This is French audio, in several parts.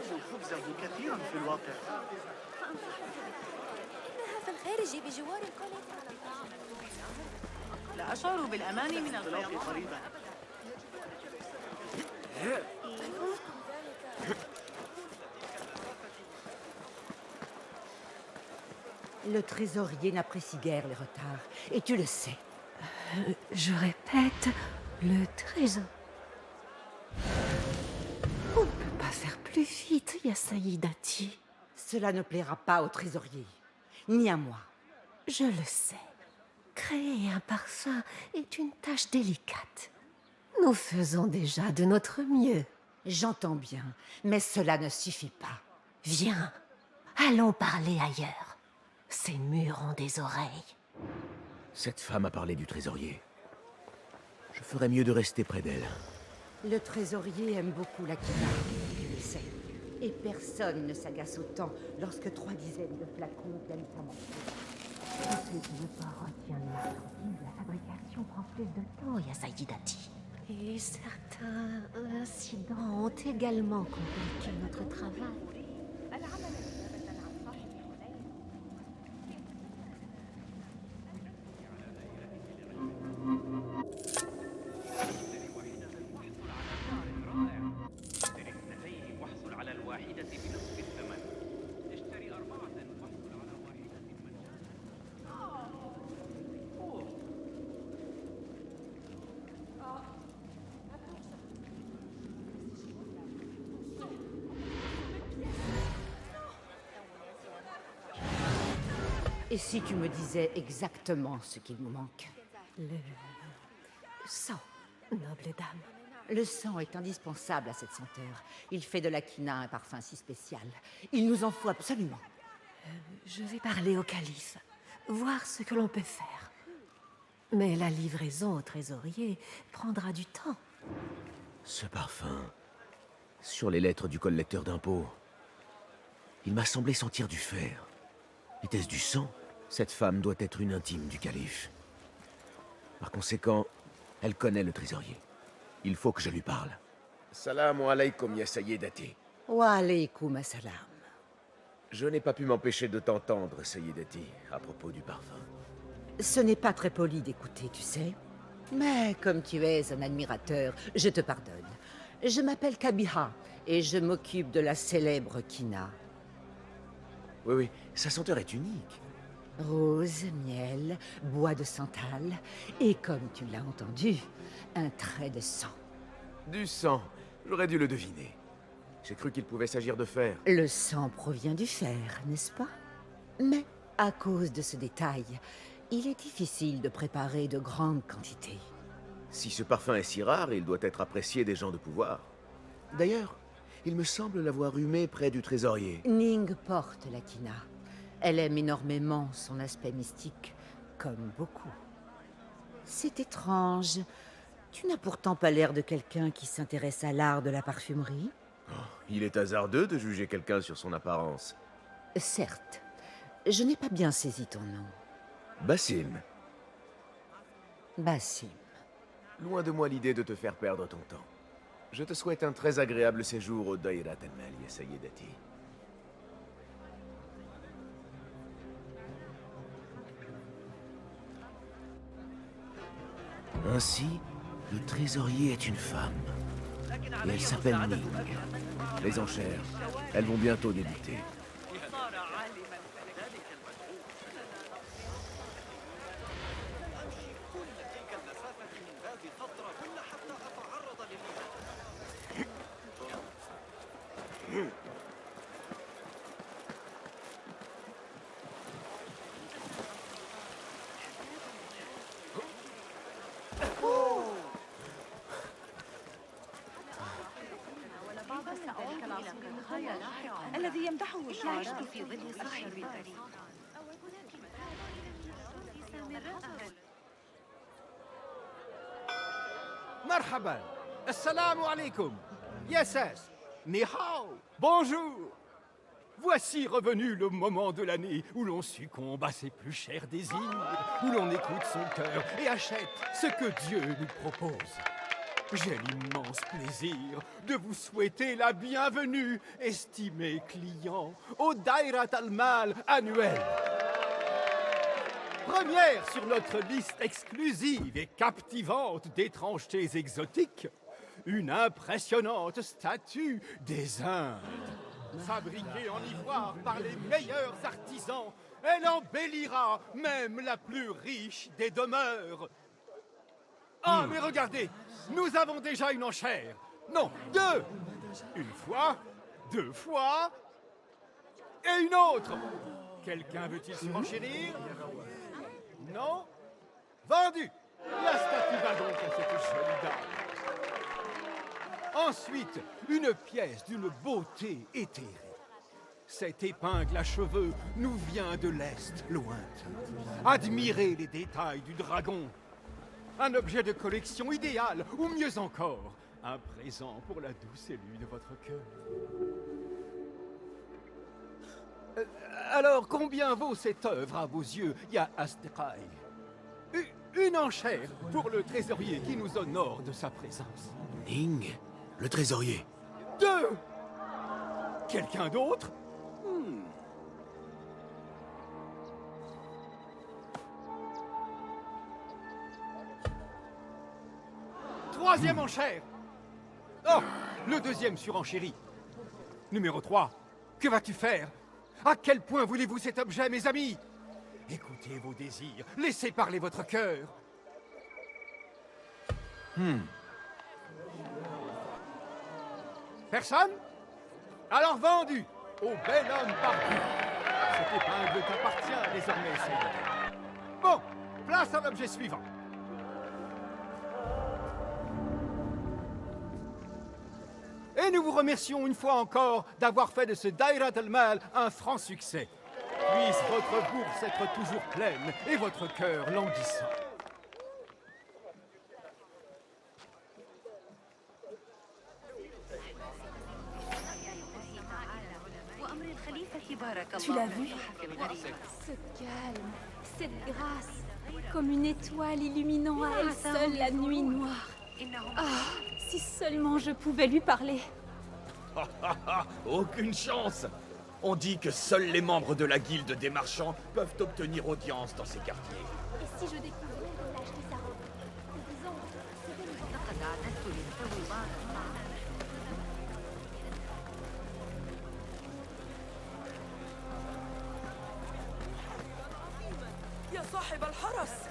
يأكل خبزه كثيرا في الواقع. إنها في الخارج بجوار القلعة. لا أشعر بالأمان من الانطلاق الخيام قريبا. Le trésorier n'apprécie guère les retards, et tu le sais. Je répète, le trésor. On ne peut pas faire plus vite, ya Saïdati. Cela ne plaira pas au trésorier, ni à moi. Je le sais. Créer un parfum est une tâche délicate. Nous faisons déjà de notre mieux. J'entends bien, mais cela ne suffit pas. Viens, allons parler ailleurs. Ces murs ont des oreilles. Cette femme a parlé du trésorier. Je ferais mieux de rester près d'elle. Le trésorier aime beaucoup la Kina, tu le sais. Et personne ne s'agace autant lorsque 3 dizaines de flacons viennent commencer. Ensuite, le port retient les marchandises. La fabrication prend plus de temps, ya Saïdati. Et certains incidents ont également compliqué notre travail. Et si tu me disais exactement ce qu'il nous manque? Le sang, noble dame. Le sang est indispensable à cette senteur. Il fait de la Kina un parfum si spécial. Il nous en faut absolument. Je vais parler au calife, voir ce que l'on peut faire. Mais la livraison au trésorier prendra du temps. Ce parfum... Sur les lettres du collecteur d'impôts... Il m'a semblé sentir du fer. Était-ce du sang? Cette femme doit être une intime du calife. Par conséquent, elle connaît le trésorier. Il faut que je lui parle. Salam alaykoum, ya Sayyidati. Wa alaykoum assalam. Je n'ai pas pu m'empêcher de t'entendre, Sayyidati, à propos du parfum. Ce n'est pas très poli d'écouter, tu sais. Mais comme tu es un admirateur, je te pardonne. Je m'appelle Kabiha et je m'occupe de la célèbre Kina. Oui, oui, sa senteur est unique. Rose, miel, bois de santal et, comme tu l'as entendu, un trait de sang. Du sang, j'aurais dû le deviner. J'ai cru qu'il pouvait s'agir de fer. Le sang provient du fer, n'est-ce pas? Mais, à cause de ce détail, il est difficile de préparer de grandes quantités. Si ce parfum est si rare, il doit être apprécié des gens de pouvoir. D'ailleurs, il me semble l'avoir humé près du trésorier. Ning porte la Kina. Elle aime énormément son aspect mystique, comme beaucoup. C'est étrange. Tu n'as pourtant pas l'air de quelqu'un qui s'intéresse à l'art de la parfumerie. Oh, il est hasardeux de juger quelqu'un sur son apparence. Certes. Je n'ai pas bien saisi ton nom. Bassim. Bassim. Loin de moi l'idée de te faire perdre ton temps. Je te souhaite un très agréable séjour au Daïrat al-Mal, ya Sayyidati. Ainsi, le trésorier est une femme. Et elle s'appelle Ning. Les enchères, elles vont bientôt débuter. الذي يمدحه الشاعر في ظل صاحب البريد. مرحبا السلام عليكم Yassas Ni hao Bonjour. Voici revenu le moment de l'année où l'on succombe à ses plus chers désirs, où l'on écoute son cœur et achète ce que Dieu nous propose. J'ai l'immense plaisir de vous souhaiter la bienvenue, estimés clients, au Dairat al-Mal annuel. Première sur notre liste exclusive et captivante d'étrangetés exotiques, une impressionnante statue des Indes. Fabriquée en ivoire par les meilleurs artisans, elle embellira même la plus riche des demeures. Ah, mais regardez, nous avons déjà une enchère. Non, deux. Une fois, deux fois, et une autre. Quelqu'un veut-il surenchérir? Non? Vendu. La statue va donc à cette jolie dame. Ensuite, une pièce d'une beauté éthérée. Cette épingle à cheveux nous vient de l'Est lointain. Admirez les détails du dragon. Un objet de collection idéal, ou mieux encore, un présent pour la douce élue de votre cœur. Alors, combien vaut cette œuvre à vos yeux, Ya Astekai? Une enchère pour le trésorier qui nous honore de sa présence. Ning, le trésorier. Deux. Quelqu'un d'autre? Troisième enchère. Oh, le deuxième surenchéri. Numéro 3. Que vas-tu faire? À quel point voulez-vous cet objet, mes amis? Écoutez vos désirs, laissez parler votre cœur. Personne? Alors vendu au bel homme barbu. Cette épingle t'appartient désormais, Seigneur. Bon, place à l'objet suivant. Et nous vous remercions une fois encore d'avoir fait de ce Dairat al-Mal un franc succès. Puisse votre bourse être toujours pleine et votre cœur languissant. Tu l'as vu? Ce calme, cette grâce, comme une étoile illuminant à elle seule la nuit noire. Ah, si seulement je pouvais lui parler. Aucune chance. On dit que seuls les membres de la guilde des marchands peuvent obtenir audience dans ces quartiers. Et si je découvrais qu'on a acheté sa robe? Disons, يا صاحب الحرس.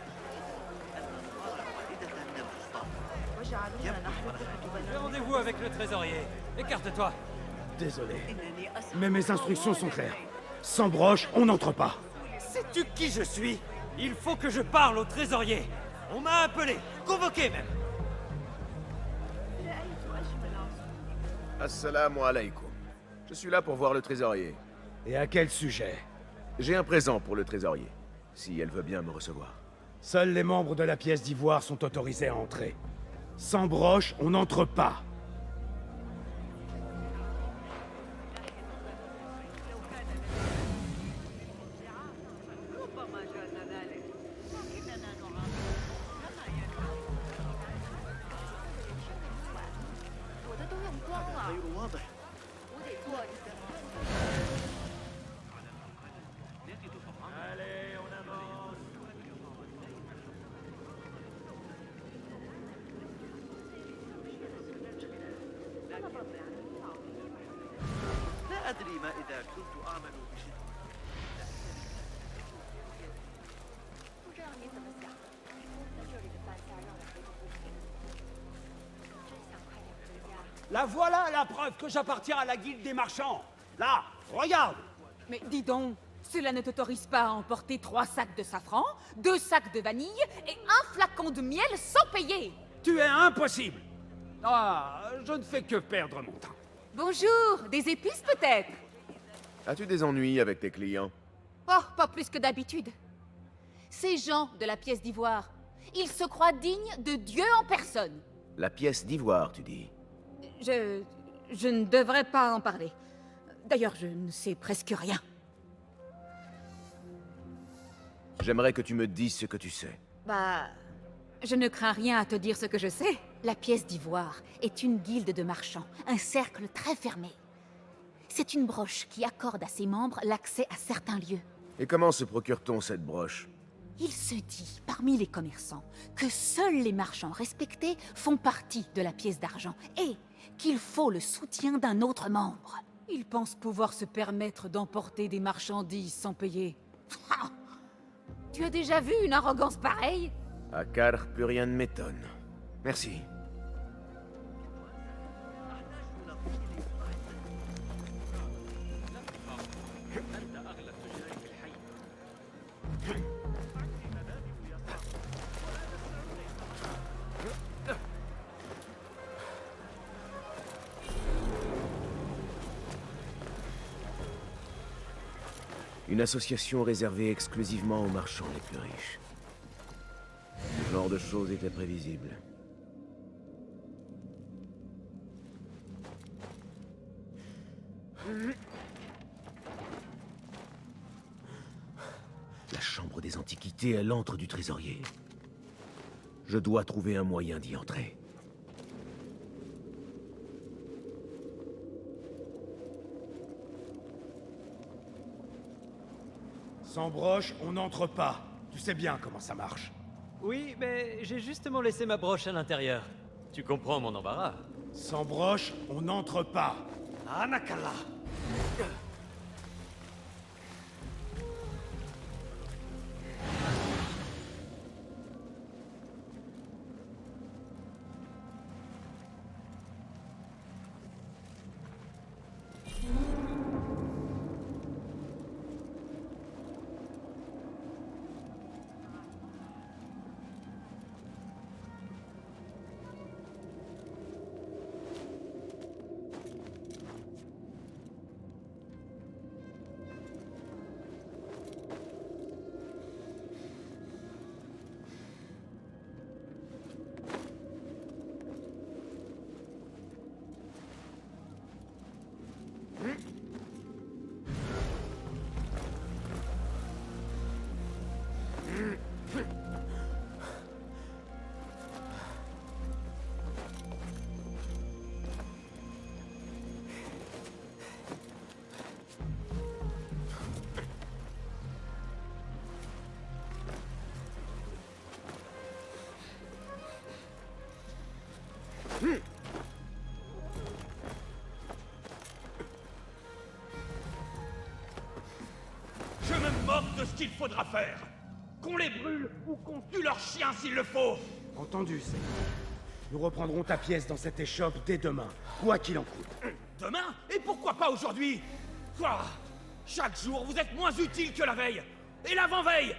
Rendez-vous avec le trésorier. Écarte-toi. Désolé, mais mes instructions sont claires. Sans broche, on n'entre pas. Sais-tu qui je suis? Il faut que je parle au trésorier. On m'a appelé, convoqué même. Assalamu alaikum. Je suis là pour voir le trésorier. Et à quel sujet? J'ai un présent pour le trésorier, si elle veut bien me recevoir. Seuls les membres de la pièce d'ivoire sont autorisés à entrer. Sans broche, on n'entre pas. غير واضح. لا أدري ما إذا كنت أعمل بشدة. La voilà la preuve que j'appartiens à la guilde des marchands. Là, regarde. Mais dis donc, cela ne t'autorise pas à emporter 3 sacs de safran, 2 sacs de vanille et un flacon de miel sans payer. Tu es impossible. Ah, je ne fais que perdre mon temps. Bonjour, des épices peut-être? As-tu des ennuis avec tes clients? Oh, pas plus que d'habitude. Ces gens de la pièce d'ivoire, ils se croient dignes de Dieu en personne. La pièce d'ivoire, tu dis? Je ne devrais pas en parler. D'ailleurs, je ne sais presque rien. J'aimerais que tu me dises ce que tu sais. Bah, je ne crains rien à te dire ce que je sais. La pièce d'ivoire est une guilde de marchands, un cercle très fermé. C'est une broche qui accorde à ses membres l'accès à certains lieux. Et comment se procure-t-on cette broche? Il se dit, parmi les commerçants, que seuls les marchands respectés font partie de la pièce d'argent et qu'il faut le soutien d'un autre membre. Ils pensent pouvoir se permettre d'emporter des marchandises sans payer. Ah! Tu as déjà vu une arrogance pareille? À Karr, plus rien ne m'étonne. Merci. Une association réservée exclusivement aux marchands les plus riches. Ce genre de choses était prévisible. La chambre des antiquités est l'antre du trésorier. Je dois trouver un moyen d'y entrer. Sans broche, on n'entre pas. Tu sais bien comment ça marche. Oui, mais j'ai justement laissé ma broche à l'intérieur. Tu comprends mon embarras? Sans broche, on n'entre pas. Anakala! Je me moque de ce qu'il faudra faire. Qu'on les brûle ou qu'on tue leurs chiens s'il le faut. Entendu, Seigneur. Nous reprendrons ta pièce dans cette échoppe dès demain, quoi qu'il en coûte. Demain? Et pourquoi pas aujourd'hui? Quoi? Chaque jour, vous êtes moins utile que la veille. Et l'avant-veille.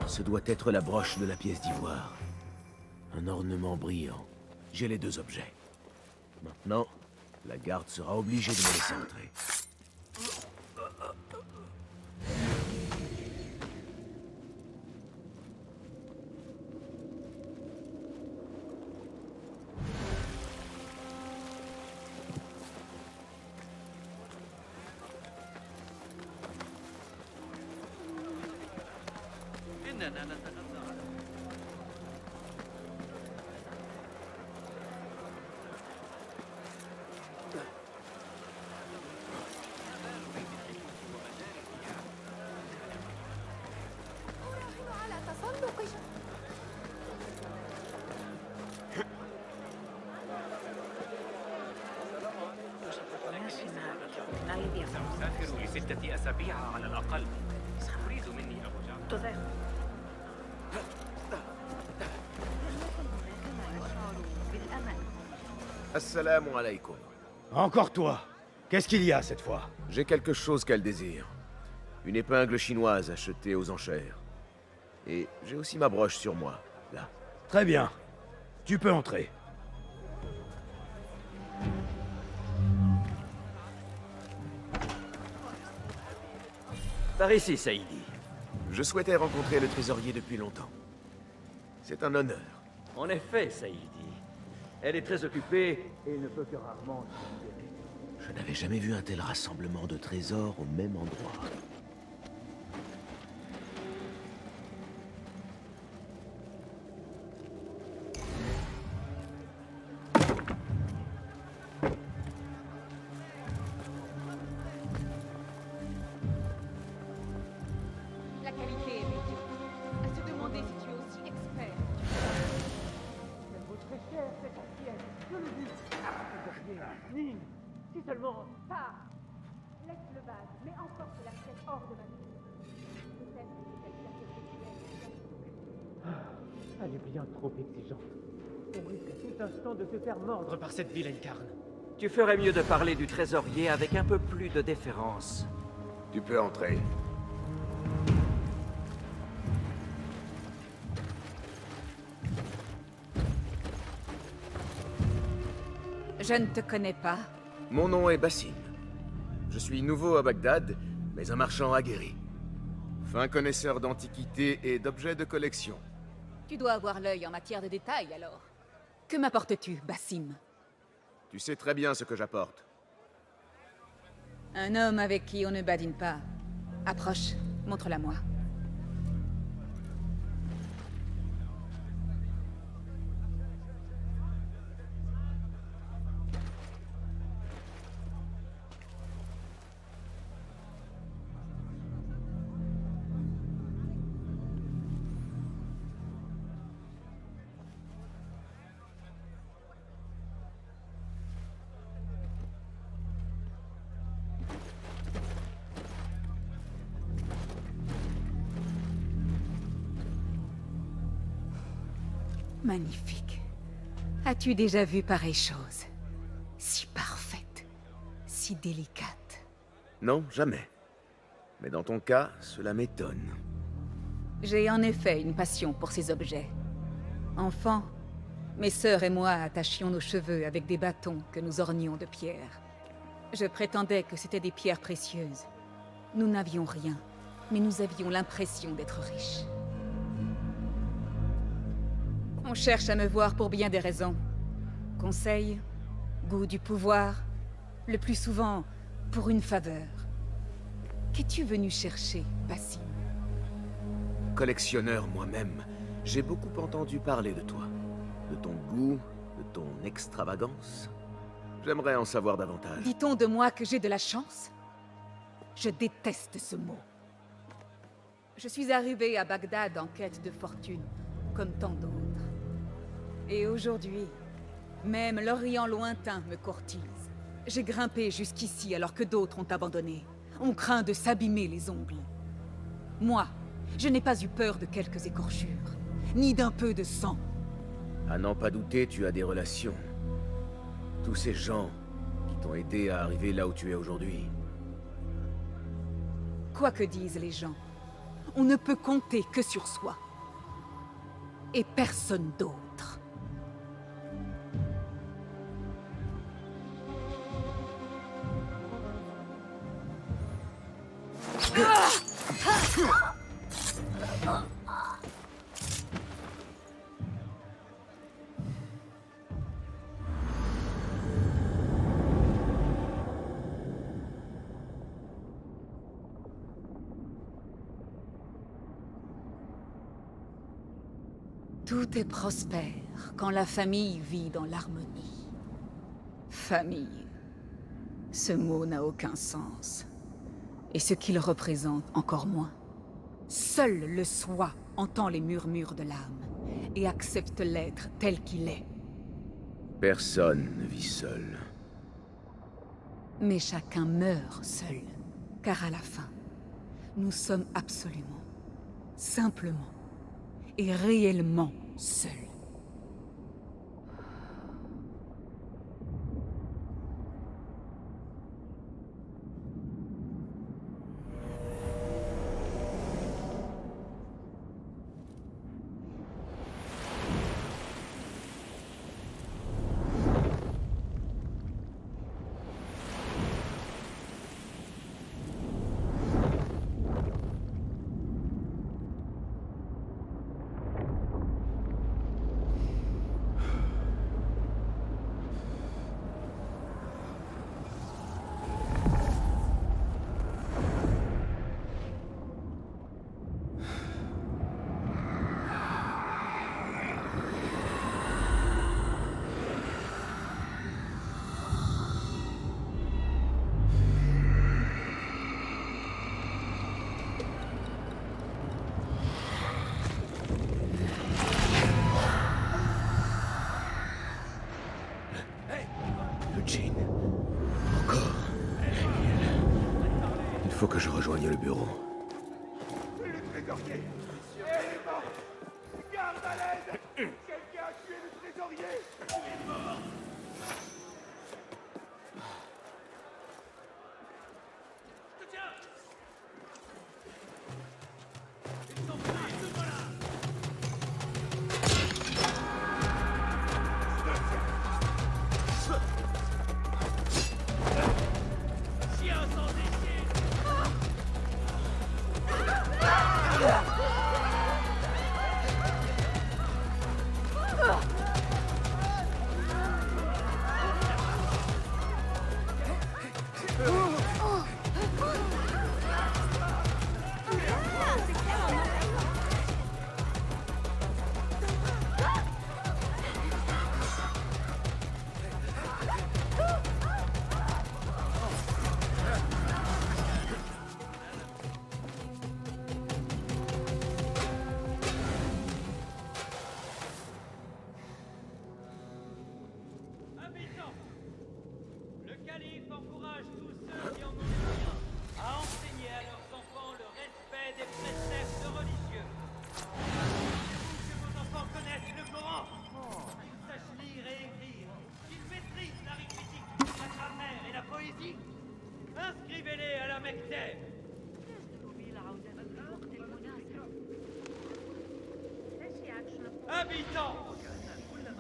Ce doit être la broche de la pièce d'ivoire. Un ornement brillant. J'ai les deux objets. Maintenant, la garde sera obligée de me laisser entrer. إننا نتغذى على سأسافر ل6 أسابيع على الأقل. تريد مني الرجوع؟ Assalamu alaikum. Encore toi. Qu'est-ce qu'il y a cette fois? J'ai quelque chose qu'elle désire. Une épingle chinoise achetée aux enchères. Et j'ai aussi ma broche sur moi, là. Très bien. Tu peux entrer. Par ici, Saïdi. Je souhaitais rencontrer le trésorier depuis longtemps. C'est un honneur. En effet, Saïdi. Elle est très occupée et ne peut que rarement discuter. Je n'avais jamais vu un tel rassemblement de trésors au même endroit. La qualité est médiocre. À se demander si tu es aussi expert. Elle vaut très cher, cette assiette. Je le dis. Ning, si seulement... Pars. Laisse le vase, mais emporte la pièce hors de ma vue. Peut-être que c'est quelqu'un Elle est bien trop exigeante. On risque à tout instant de se faire mordre par cette vilaine carne. Tu ferais mieux de parler du trésorier avec un peu plus de déférence. Tu peux entrer. Je ne te connais pas. Mon nom est Bassim. Je suis nouveau à Bagdad, mais un marchand aguerri. Fin connaisseur d'antiquités et d'objets de collection. Tu dois avoir l'œil en matière de détails, alors. Que m'apportes-tu, Bassim? Tu sais très bien ce que j'apporte. Un homme avec qui on ne badine pas. Approche, montre-la-moi. Magnifique. As-tu déjà vu pareille chose? Si parfaite, si délicate. Non, jamais. Mais dans ton cas, cela m'étonne. J'ai en effet une passion pour ces objets. Enfant, mes sœurs et moi attachions nos cheveux avec des bâtons que nous ornions de pierres. Je prétendais que c'étaient des pierres précieuses. Nous n'avions rien, mais nous avions l'impression d'être riches. On cherche à me voir pour bien des raisons. Conseil, goût du pouvoir, le plus souvent pour une faveur. Qu'es-tu venu chercher, Bassim? Collectionneur moi-même, j'ai beaucoup entendu parler de toi. De ton goût, de ton extravagance. J'aimerais en savoir davantage. Dit-on de moi que j'ai de la chance? Je déteste ce mot. Je suis arrivé à Bagdad en quête de fortune, comme tant d'autres. Et aujourd'hui, même l'Orient lointain me courtise. J'ai grimpé jusqu'ici alors que d'autres ont abandonné. On craint de s'abîmer les ongles. Moi, je n'ai pas eu peur de quelques écorchures, ni d'un peu de sang. À n'en pas douter, tu as des relations. Tous ces gens qui t'ont aidé à arriver là où tu es aujourd'hui. Quoi que disent les gens, on ne peut compter que sur soi. Et personne d'autre. Tout est prospère quand la famille vit dans l'harmonie. Famille. Ce mot n'a aucun sens. Et ce qu'il représente encore moins. Seul le soi entend les murmures de l'âme et accepte l'être tel qu'il est. Personne ne vit seul. Mais chacun meurt seul, car à la fin, nous sommes absolument, simplement et réellement seuls. que je rejoigne le bureau. Le trésorier! Elle est morte! Garde à l'aide! Quelqu'un a tué le trésorier! Il est mort! Je te tiens! Ils sont pris, tout voilà! Chien sans décier! Habitants, le calife encourage tous ceux qui en ont les moyens à enseigner à leurs enfants le respect des préceptes religieux. Voulez-vous que vos enfants connaissent le Coran, qu'ils sachent lire et écrire, qu'ils maîtrisent l'arithmétique, la grammaire et la poésie? Inscrivez-les à la Mecteb. Habitants,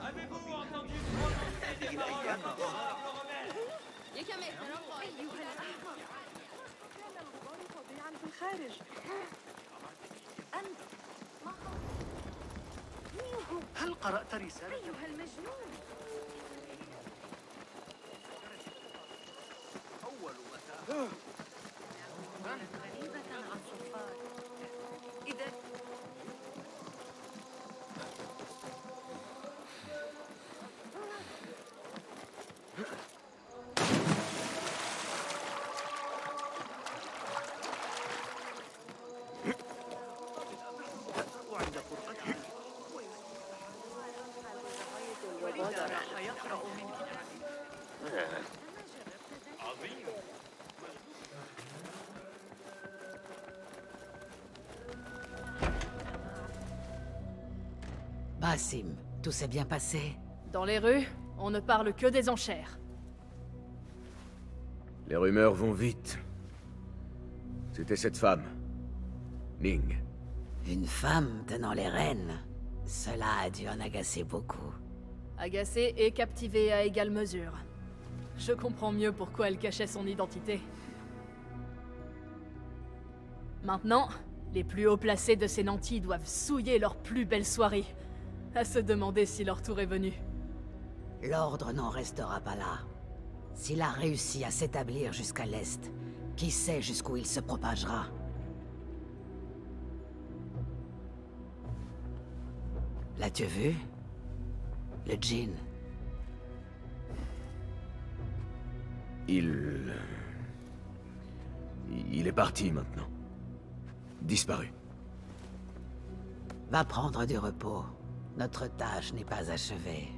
avez-vous entendu prononcer des paroles favorables aux rebelles? هل قرأت رسالة؟ أيها المجنون أول متاع غريبة عن صفار إذا وعند فرقته ولذا راح يقرأ من كتابه. عظيم. Basim, tout s'est bien passé? Dans les rues, on ne parle que des enchères. Les rumeurs vont vite. C'était cette femme. Ning. Une femme tenant les rênes. Cela a dû en agacer beaucoup. Agacée et captivée à égale mesure. Je comprends mieux pourquoi elle cachait son identité. Maintenant, les plus hauts placés de ces nantis doivent souiller leurs plus belles soirées, à se demander si leur tour est venu. L'ordre n'en restera pas là. S'il a réussi à s'établir jusqu'à l'est, qui sait jusqu'où il se propagera? L'as-tu vu? Le djinn. Il est parti maintenant. Disparu. Va prendre du repos. Notre tâche n'est pas achevée.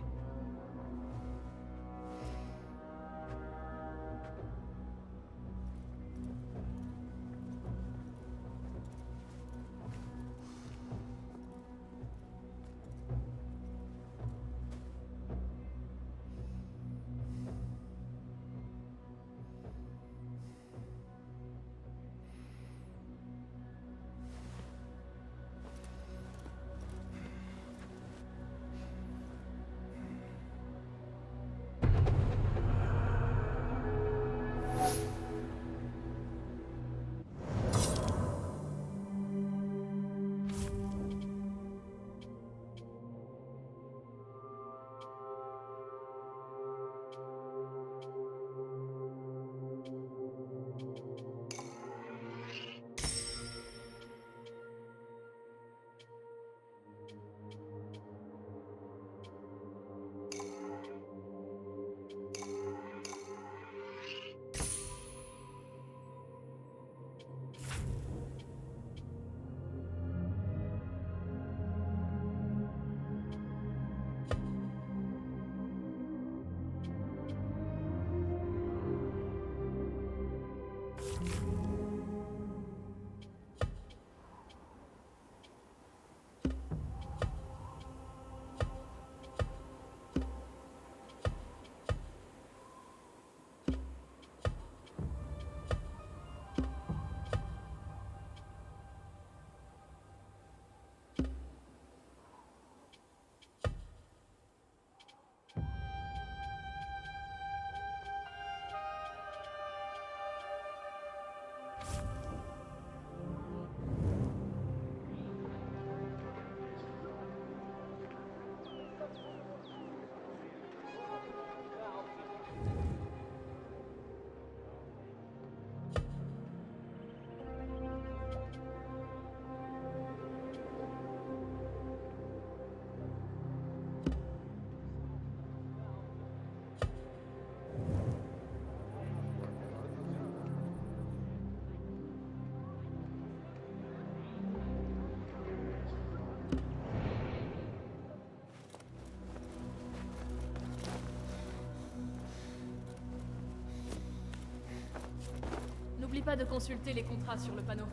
pas de consulter les contrats sur le panneau.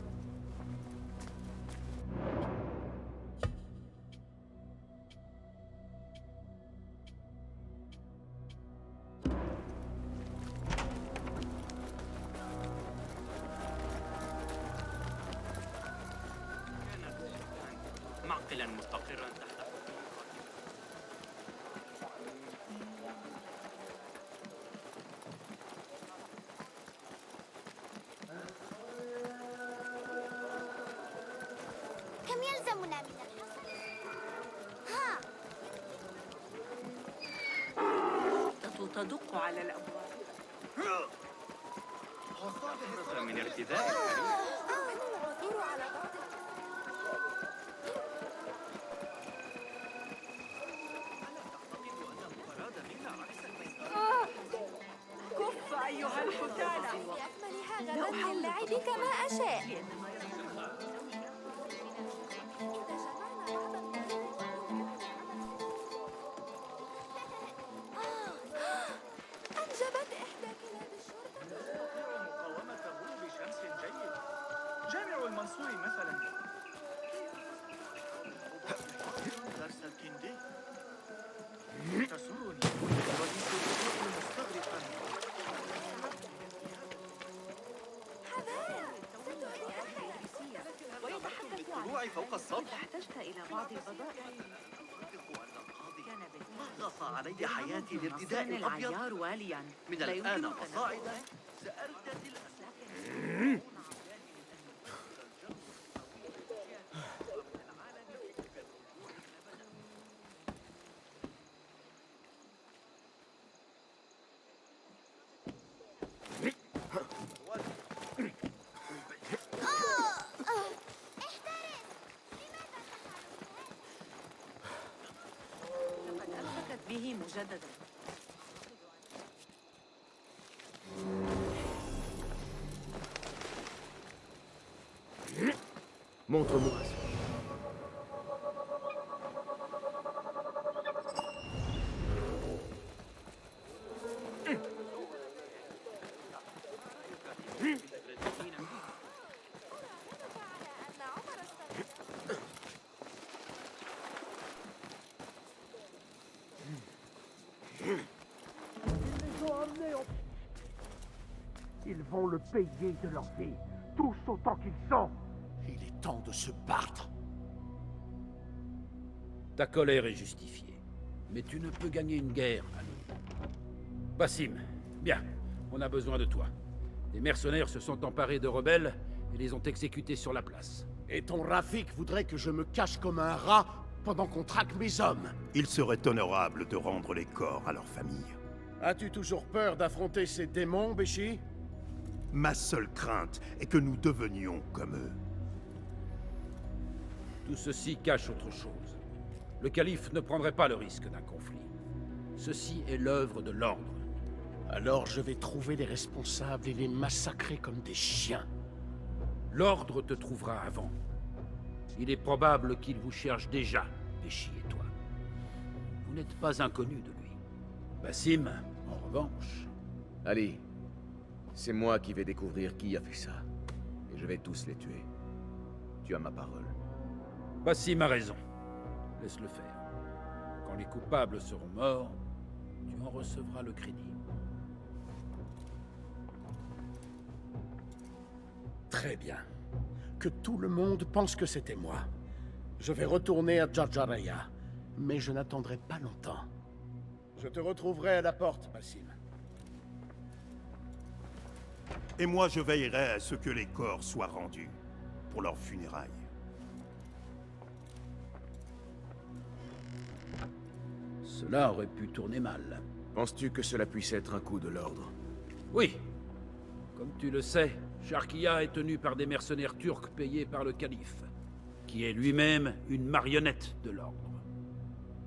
معقلا مستقرا تحت كم يلزمنا من الحصل؟ ها تدق على الأبواب. من ارتداء العثور على بعض كف أيها الفتالة. بأكملها غدا للعب كما أشاء. أنجبت إحدى كلاب الشرطة. مقاومته بشمس جيد. جامع المنصور مثلا. درس الكندي. تسرني رئيس الوزراء مستغرقا. ويتحدث عن فوق السطح. احتجت إلى بعض البضائع. ضغط علي حياتي لارتداء الأبيض واليا. من الآن فصاعدا سأرتدي الأسود. لقد أمسكت به مجددا. Montre-moi ça. Ils vont le payer de leur vie, tous autant qu'ils sont. Il est temps de se battre. Ta colère est justifiée. Mais tu ne peux gagner une guerre, ami. Basim, bien, on a besoin de toi. Des mercenaires se sont emparés de rebelles et les ont exécutés sur la place. Et ton Rafik voudrait que je me cache comme un rat pendant qu'on traque mes hommes. Il serait honorable de rendre les corps à leur famille. As-tu toujours peur d'affronter ces démons, Béchi? Ma seule crainte est que nous devenions comme eux. Tout ceci cache autre chose. Le calife ne prendrait pas le risque d'un conflit. Ceci est l'œuvre de l'ordre. Alors je vais trouver les responsables et les massacrer comme des chiens. L'ordre te trouvera avant. Il est probable qu'il vous cherche déjà, Béchi et toi. Vous n'êtes pas inconnus de lui. Basim, en revanche... Ali, c'est moi qui vais découvrir qui a fait ça. Et je vais tous les tuer. Tu as ma parole. Basim a raison. Laisse-le faire. Quand les coupables seront morts, tu en recevras le crédit. Très bien. Que tout le monde pense que c'était moi. Je vais retourner à Jarjaraya, mais je n'attendrai pas longtemps. Je te retrouverai à la porte, Basim. Et moi, je veillerai à ce que les corps soient rendus pour leurs funérailles. Cela aurait pu tourner mal. Penses-tu que cela puisse être un coup de l'ordre? Oui. Comme tu le sais, Sharkia est tenu par des mercenaires turcs payés par le calife, qui est lui-même une marionnette de l'ordre.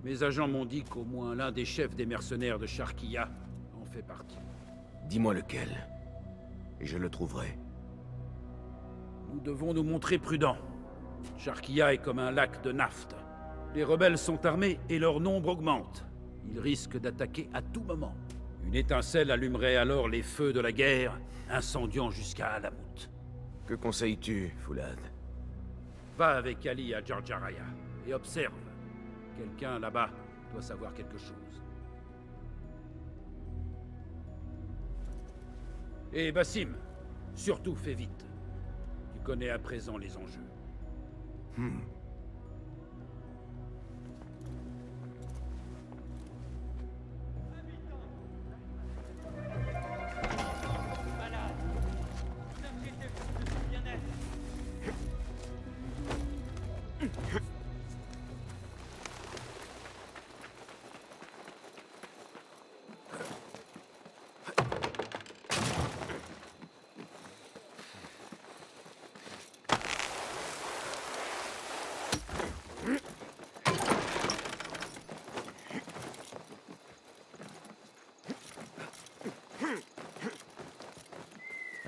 Mes agents m'ont dit qu'au moins l'un des chefs des mercenaires de Sharkia en fait partie. Dis-moi lequel, et je le trouverai. Nous devons nous montrer prudents. Sharkia est comme un lac de naphte. Les rebelles sont armés et leur nombre augmente. Ils risquent d'attaquer à tout moment. Une étincelle allumerait alors les feux de la guerre, incendiant jusqu'à Alamut. Que conseilles-tu, Foulad? Va avec Ali à Jar Jaraya et observe. Quelqu'un là-bas doit savoir quelque chose. Et Basim, surtout fais vite. Tu connais à présent les enjeux.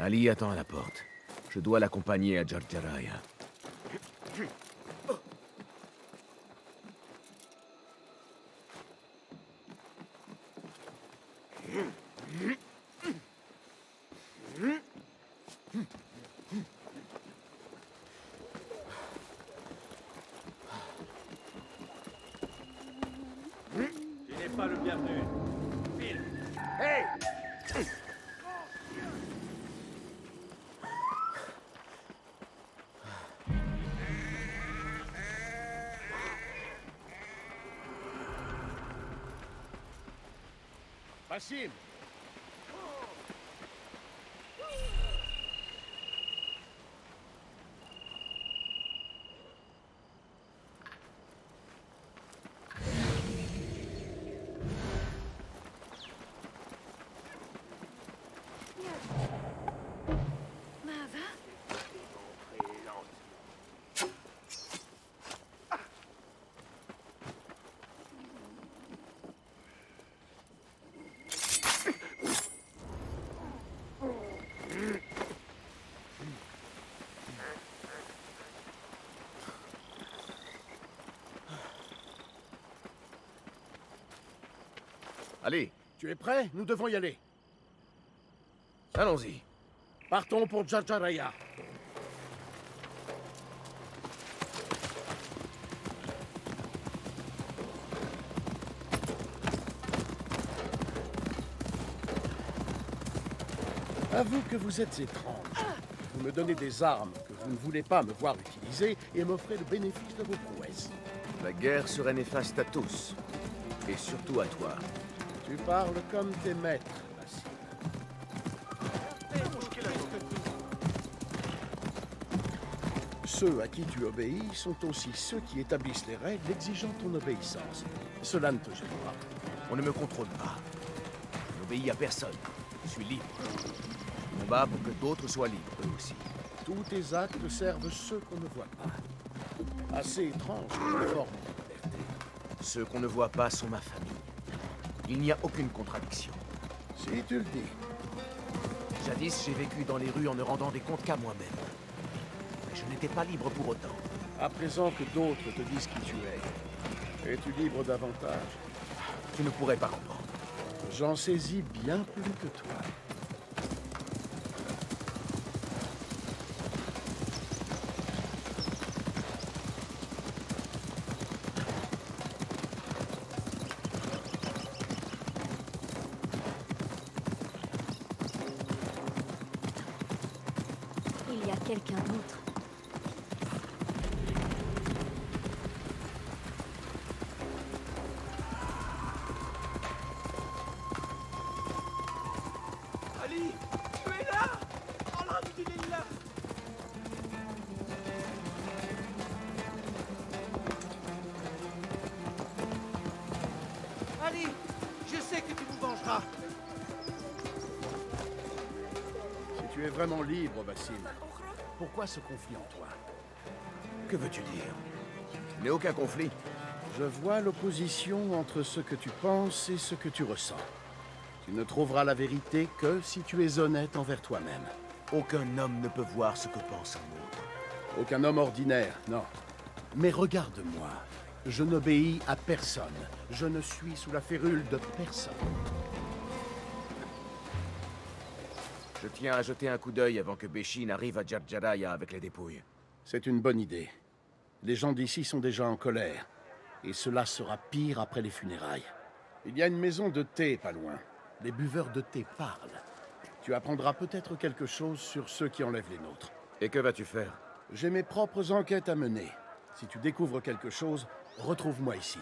Ali attend à la porte. Je dois l'accompagner à Jar Jaraya. Tu n'es pas le bienvenu. File. Hey! Basim! Allez, Tu es prêt? Nous devons y aller. allons-y. Partons pour Jar Jaraya. Avoue que vous êtes étrange. Vous me donnez des armes que vous ne voulez pas me voir utiliser et m'offrez le bénéfice de vos prouesses. La guerre serait néfaste à tous. Et surtout à toi. Tu parles comme tes maîtres, Basim. Ceux à qui tu obéis sont aussi ceux qui établissent les règles exigeant ton obéissance. Cela ne te gêne pas. On ne me contrôle pas. Je n'obéis à personne. Je suis libre. Je combat pour que d'autres soient libres, eux aussi. Tous tes actes servent ceux qu'on ne voit pas. Assez étrange comme forme de liberté. Ceux qu'on ne voit pas sont ma famille. Il n'y a aucune contradiction. Si tu le dis. Jadis, j'ai vécu dans les rues en ne rendant des comptes qu'à moi-même. Mais je n'étais pas libre pour autant. À présent que d'autres te disent qui tu es, es-tu libre davantage? Tu ne pourrais pas comprendre. J'en saisis bien plus que toi. Il y a quelqu'un d'autre. Ali, tu es là! Alhamdulillah! Ali, je sais que tu nous vengeras. Si tu es vraiment libre, Basim, pourquoi ce conflit en toi? Que veux-tu dire? Il n'y a aucun conflit. Je vois l'opposition entre ce que tu penses et ce que tu ressens. Tu ne trouveras la vérité que si tu es honnête envers toi-même. Aucun homme ne peut voir ce que pense un autre. Aucun homme ordinaire, non. Mais regarde-moi. Je n'obéis à personne. Je ne suis sous la férule de personne. Je tiens à jeter un coup d'œil avant que Béchine arrive à Jarjaraya avec les dépouilles. C'est une bonne idée. Les gens d'ici sont déjà en colère. Et cela sera pire après les funérailles. Il y a une maison de thé pas loin. Les buveurs de thé parlent. Tu apprendras peut-être quelque chose sur ceux qui enlèvent les nôtres. Et que vas-tu faire? J'ai mes propres enquêtes à mener. Si tu découvres quelque chose, retrouve-moi ici.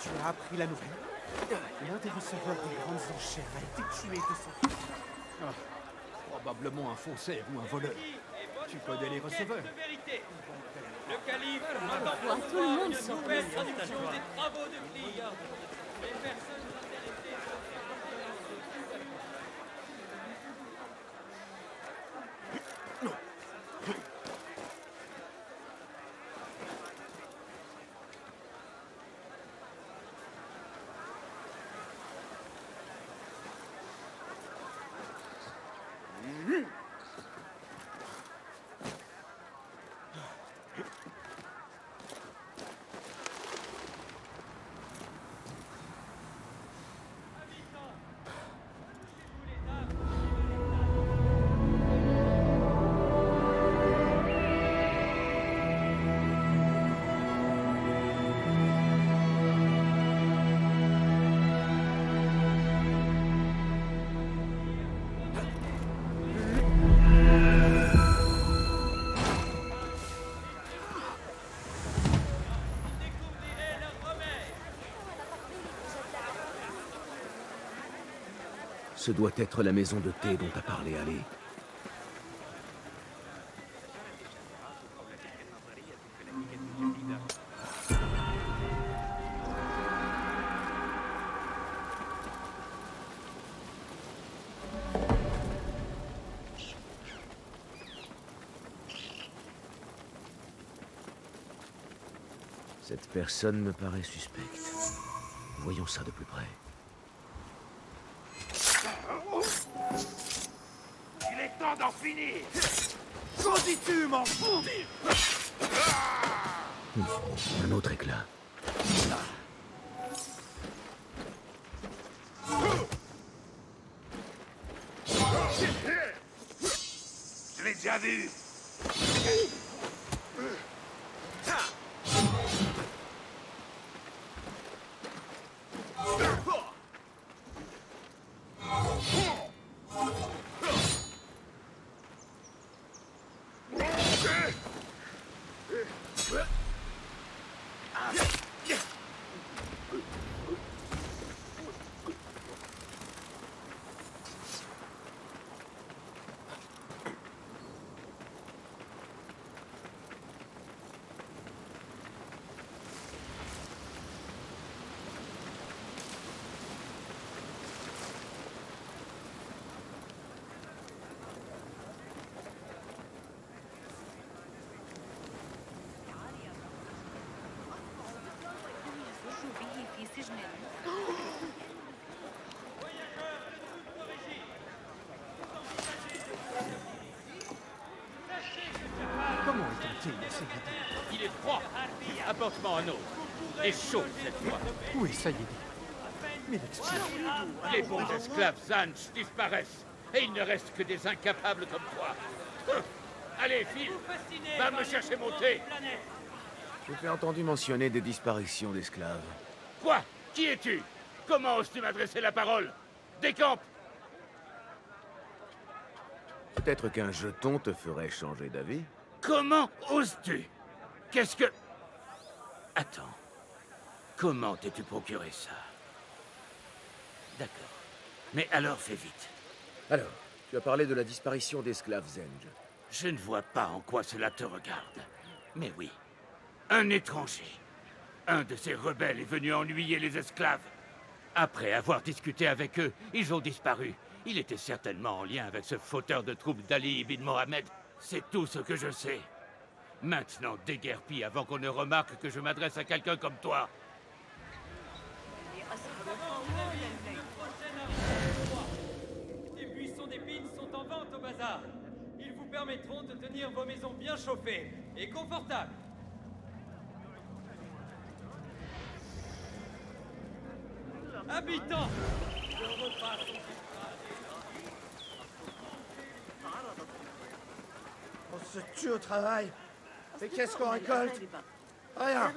Tu as appris la nouvelle? L'un des receveurs des grandes enchères a été tué de son... Probablement un faussaire ou un voleur. Tu connais les receveurs. Le calife entend Tout le monde une s'en nouvelle fout. traduction des travaux de Cli. Les personnes intéressées Ce doit être la maison de thé dont a parlé Ali. Cette personne me paraît suspecte. Voyons ça de plus près. Il est temps d'en finir. Qu'en dis-tu, m'en fous? Un autre éclat. Je l'ai déjà vu. Comment est-on-il, Sayyidi? Il est froid. Apporte-moi un autre. Et chaud cette fois. Où est Sayyidi? Mais l'excuse. Les bons esclaves Zanj disparaissent. Et il ne reste que des incapables comme toi. Allez, file. Va me chercher mon thé. Je t'ai entendu mentionner des disparitions d'esclaves. Quoi? Qui es-tu? Comment oses-tu m'adresser la parole? Décampe! Peut-être qu'un jeton te ferait changer d'avis. Comment oses-tu? Qu'est-ce que... Attends. Comment t'es-tu procuré ça? D'accord. Mais alors fais vite. Alors, tu as parlé de la disparition d'esclaves Zenj. Je ne vois pas en quoi cela te regarde. Mais oui, un étranger. Un de ces rebelles est venu ennuyer les esclaves. Après avoir discuté avec eux, ils ont disparu. Il était certainement en lien avec ce fauteur de troubles d'Ali ibn Mohamed. C'est tout ce que je sais. Maintenant, déguerpis avant qu'on ne remarque que je m'adresse à quelqu'un comme toi. Des buissons d'épines sont en vente au bazar. Ils vous permettront de tenir vos maisons bien chauffées et confortables. Habitants, le repas sont On se tue au travail. Et qu'est-ce qu'on récolte? Rien.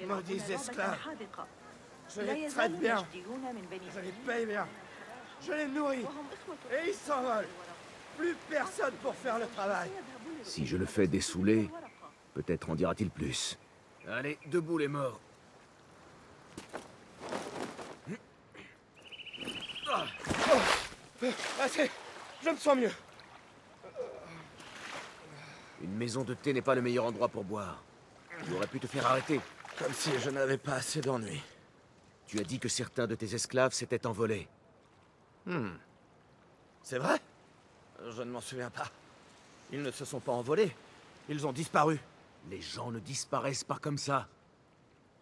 Maudits esclaves. Je les traite bien. Je les paye bien. Je les nourris. Et ils s'envolent. Plus personne pour faire le travail. Si je le fais dessouler, peut-être en dira-t-il plus. Allez, debout les morts. Assez. Je me sens mieux. Une maison de thé n'est pas le meilleur endroit pour boire. Tu aurais pu te faire arrêter. Comme si je n'avais pas assez d'ennuis. Tu as dit que certains de tes esclaves s'étaient envolés. C'est vrai? Je ne m'en souviens pas. Ils ne se sont pas envolés. Ils ont disparu. Les gens ne disparaissent pas comme ça.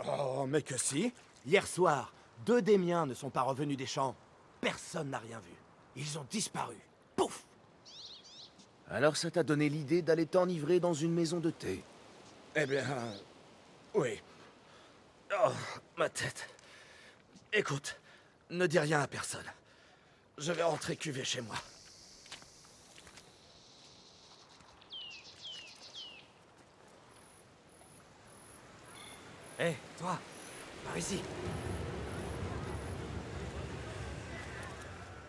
Oh, mais que si. Hier soir, 2 des miens ne sont pas revenus des champs. Personne n'a rien vu. Ils ont disparu. Pouf! Alors ça t'a donné l'idée d'aller t'enivrer dans une maison de thé? Eh bien... oui. Oh, ma tête. Écoute, ne dis rien à personne. Je vais rentrer cuver chez moi. Hé, toi, par ici.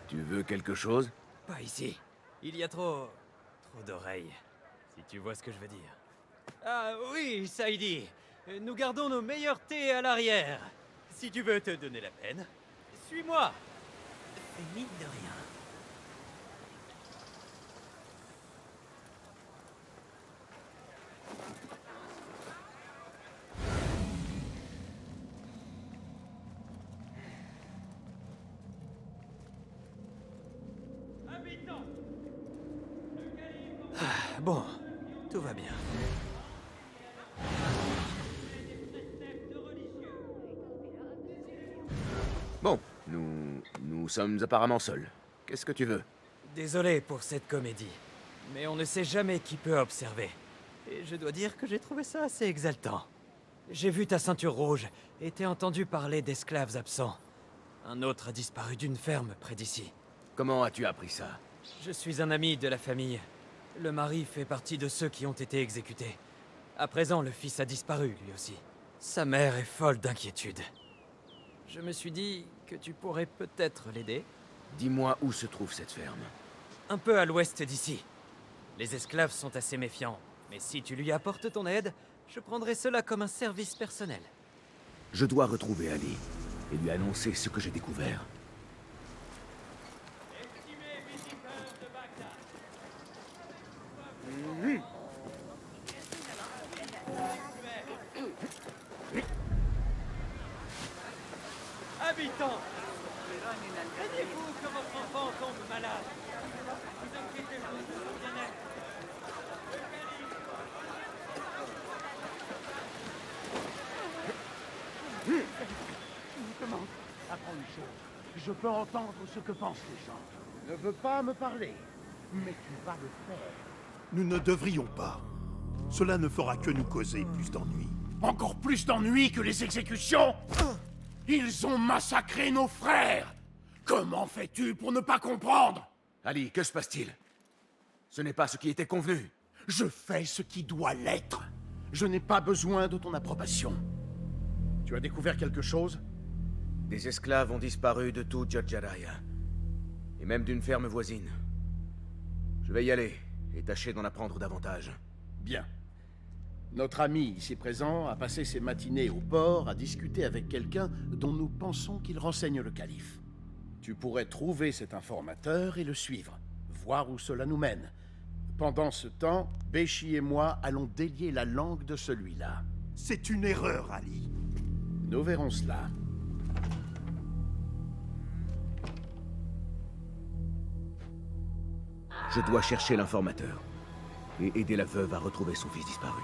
Tu veux quelque chose? Pas ici. Il y a trop d'oreilles, si tu vois ce que je veux dire. Ah oui, Saïdi. Nous gardons nos meilleurs thés à l'arrière. Si tu veux te donner la peine, suis-moi. Fais mine de rien. Bon, tout va bien. Bon, nous sommes apparemment seuls. Qu'est-ce que tu veux? Désolé pour cette comédie, mais on ne sait jamais qui peut observer. Et je dois dire que j'ai trouvé ça assez exaltant. J'ai vu ta ceinture rouge et t'ai entendu parler d'esclaves absents. Un autre a disparu d'une ferme près d'ici. Comment as-tu appris ça? Je suis un ami de la famille. Le mari fait partie de ceux qui ont été exécutés. À présent, le fils a disparu, lui aussi. Sa mère est folle d'inquiétude. Je me suis dit que tu pourrais peut-être l'aider. Dis-moi où se trouve cette ferme. Un peu à l'ouest d'ici. Les esclaves sont assez méfiants, mais si tu lui apportes ton aide, je prendrai cela comme un service personnel. Je dois retrouver Ali et lui annoncer ce que j'ai découvert. Habitants, craignez-vous que votre enfant tombe malade? Vous inquiétez-vous de son bien-être? Comment? Apprends une chose. Je peux entendre ce que pensent les gens. Ne veux pas me parler, mais tu vas le faire. Nous ne devrions pas. Cela ne fera que nous causer plus d'ennuis. Encore plus d'ennuis que les exécutions? Ils ont massacré nos frères! Comment fais-tu pour ne pas comprendre? Ali, que se passe-t-il? Ce n'est pas ce qui était convenu. Je fais ce qui doit l'être. Je n'ai pas besoin de ton approbation. Tu as découvert quelque chose? Des esclaves ont disparu de tout Jarjaraya. Et même d'une ferme voisine. Je vais y aller et tâcher d'en apprendre davantage. Bien. Notre ami ici présent a passé ses matinées au port à discuter avec quelqu'un dont nous pensons qu'il renseigne le calife. Tu pourrais trouver cet informateur et le suivre, voir où cela nous mène. Pendant ce temps, Béchi et moi allons délier la langue de celui-là. C'est une erreur, Ali. Nous verrons cela. Je dois chercher l'informateur et aider la veuve à retrouver son fils disparu.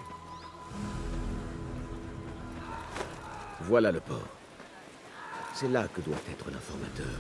Voilà le port. C'est là que doit être l'informateur.